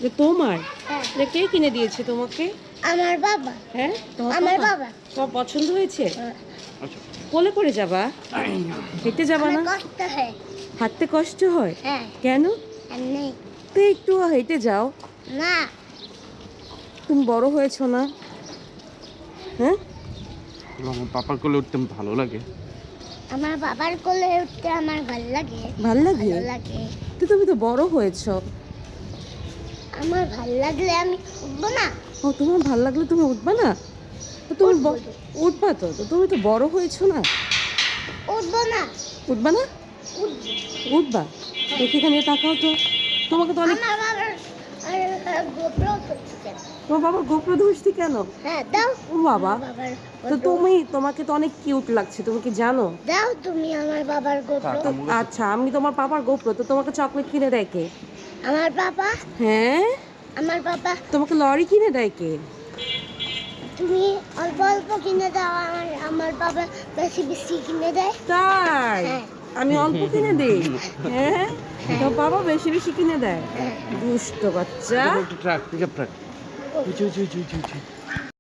যে তোমার? হ্যাঁ। এটা কে কিনে দিয়েছে তোমাকে? আমার বাবা। হ্যাঁ, তোমার আমার বাবা? বাবা। তোমার পছন্দ হয়েছে? হ্যাঁ। কোলে করে যাবা? হেঁটে যাবা আমার না? কষ্ট হয়। হাঁটতে কষ্ট হয়? হ্যাঁ। কেন? এমনি। তো একটু হেঁটে যাও। না। তুমি বড় হয়েছো না? হ্যাঁ, আমার পাপার কোলে উঠতে ভালো লাগে। আমার বাবার কোলে উঠতে আমার ভালো লাগে। ভাল লাগে? ভালো লাগে। তো তুমি তো বড় হয়েছো। আমার ভালো লাগলে আমি উঠবো না। ও, তোমার ভাল লাগলে তুমি উঠবা না? তো তুমি উঠবো। উঠবা তো? তো তুমি তো বড় হয়েছো না? উঠবো না। উঠবা না? উঠবো। উঠবা? দেখি এখানে তাকাও তো। তোমাকে তো অনেক, আমার বাবার গোপ্রো করছে। তোমার বাবার গোপ্রো ধরছি কেন? হ্যাঁ দাও। ও বাবা, আমার বাবার তো GoPro। তোমাকে তো অনেক কিউট লাগছে, তুমি কি জানো? দাও তুমি আমার বাবার গোপ্রো। আচ্ছা, আমি তোমার পাপার গোপ্রো, তো তোমাকে চকলেট কিনে দেয় কে? আমার বাবা। হ্যাঁ, আমার বাবা। তোমাকে লরি কিনে দেয় কে? তুমি অল্প অল্প কিনে দাও, আমার বাবা বেশি বেশি কিনে দেয়। তাই? হ্যাঁ। আমি অল্প কিনে দেই? হ্যাঁ, তোমার বাবা বেশি বেশি কিনে দেয়? হ্যাঁ। দুষ্ট বাচ্চা। Truck, pickup truck.